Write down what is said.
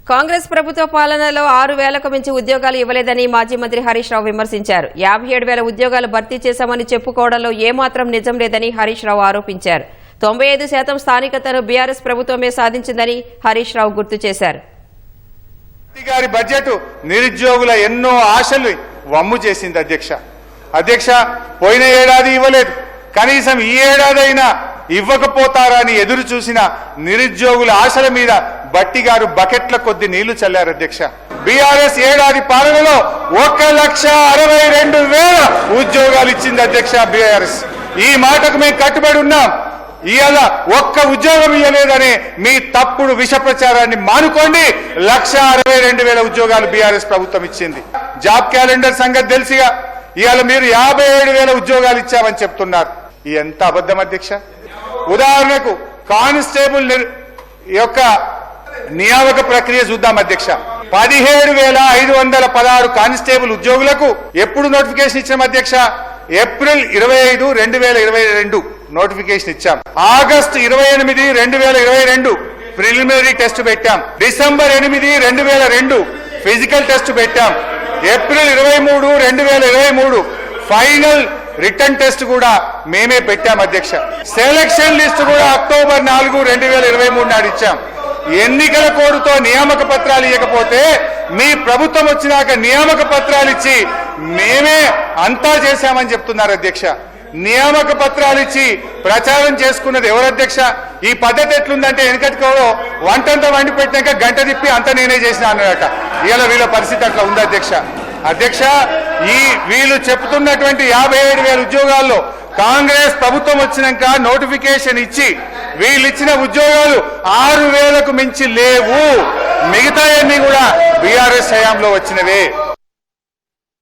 కాంగ్రెస్ ప్రభుత్వ పాలనలో 6,000కు మించి ఉద్యోగాలు ఇవ్వలేదని మాజీ మంత్రి హరీష్ రావు విమర్శించారు. 57,000 ఉద్యోగాలు భర్తీ చేశామని చెప్పుకోవడంలో ఏమాత్రం నిజం లేదని హరీష్ రావు ఆరోపించారు. 95% స్థానికతను బీఆర్ఎస్ ప్రభుత్వమే సాధించిందని హరీష్ రావు గుర్తు చేశారు. బడ్జెట్ నిరుద్యోగుల ఎన్నో ఆశలు వమ్ము చేసింది. అధ్యక్ష పోయిన ఏడాది ఇవ్వలేదు, కనీసం ఈ ఏడాదైనా ఇవ్వకపోతారా అని ఎదురు చూసిన నిరుద్యోగుల ఆశల మీద బట్టి గారు బకెట్ల కొద్ది నీళ్లు చల్లారు. బీఆర్ఎస్ ఏడాది పాలనలో 1,62,000 ఉద్యోగాలు ఇచ్చింది. బీఆర్ఎస్ ఈ మాటకు మేము కట్టుబడి ఉన్నాం. ఇవాళ ఒక్క ఉద్యోగం ఇవ్వలేదనే మీ తప్పుడు విష ప్రచారాన్ని మానుకోండి. 1,62,000 ఉద్యోగాలు బీఆర్ఎస్ ప్రభుత్వం ఇచ్చింది. జాబ్ క్యాలెండర్ సంగతి తెలిసిగా ఇవాళ మీరు 57,000 ఉద్యోగాలు ఇచ్చామని చెప్తున్నారు. ఎంత అబద్ధం అధ్యక్ష. ఉదాహరణకు కానిస్టేబుల్ యొక్క నియామక ప్రక్రియ చూద్దాం అధ్యక్ష. 17,516 కానిస్టేబుల్ ఉద్యోగులకు ఎప్పుడు నోటిఫికేషన్ ఇచ్చాం అధ్యక్ష? ఏప్రిల్ 25, 2022 నోటిఫికేషన్ ఇచ్చాం. ఆగస్టు 28, 2022 ప్రిలిమినరీ టెస్ట్ పెట్టాం. డిసెంబర్ 8, 2002 ఫిజికల్ టెస్ట్ పెట్టాం. ఏప్రిల్ 23, 2023 ఫైనల్ రిటర్న్ టెస్ట్ కూడా మేమే పెట్టాం అధ్యక్ష. సెలక్షన్ లిస్ట్ కూడా అక్టోబర్ 4, 2023 నాడు ఇచ్చాం. ఎన్నికల కోడ్తో నియామక పత్రాలు ఇవ్వకపోతే మీ ప్రభుత్వం వచ్చినాక నియామక పత్రాలు ఇచ్చి మేమే అంతా చేశామని చెప్తున్నారు అధ్యక్ష. నియామక పత్రాలు ఇచ్చి ప్రచారం చేసుకున్నది ఎవరు అధ్యక్ష? ఈ పద్ధతి ఎట్లుందంటే వెనకటికో వంటంతా వండి పెట్టినాక గంట తిప్పి అంత నేనే చేసిన అన్నదట. ఇవాళ వీళ్ళ పరిస్థితి అట్లా ఉంది అధ్యక్ష. వీళ్ళు చెప్తున్నటువంటి 57,000 ఉద్యోగాల్లో కాంగ్రెస్ ప్రభుత్వం వచ్చినాక నోటిఫికేషన్ ఇచ్చి వీళ్ళు ఇచ్చిన ఉద్యోగాలు 6,000కు మించి లేవు. మిగతా అన్ని కూడా బీఆర్ఎస్ హయాంలో వచ్చినవే.